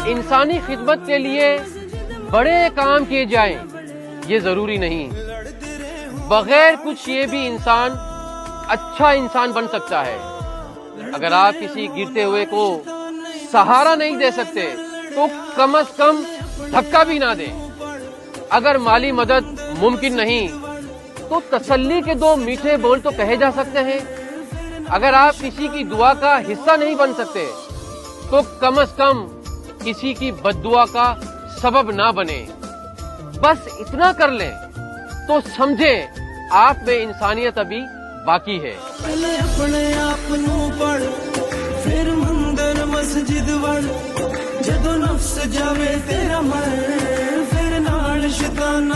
انسانی خدمت کے لیے بڑے کام کیے جائیں یہ ضروری نہیں، بغیر کچھ یہ بھی انسان اچھا انسان بن سکتا ہے۔ اگر آپ کسی گرتے ہوئے کو سہارا نہیں دے سکتے تو کم از کم دھکا بھی نہ دیں۔ اگر مالی مدد ممکن نہیں تو تسلی کے دو میٹھے بول تو کہے جا سکتے ہیں۔ اگر آپ کسی کی دعا کا حصہ نہیں بن سکتے تو کم از کم کسی کی بد دعا کا سبب نہ بنے۔ بس اتنا کر لیں تو سمجھیں آپ میں انسانیت ابھی باقی ہے۔ پہلے اپنے آپ نو پڑھ پھر مندر مسجد وڑ، جدو نفس جاوے تیرا مر پھر نال شیطان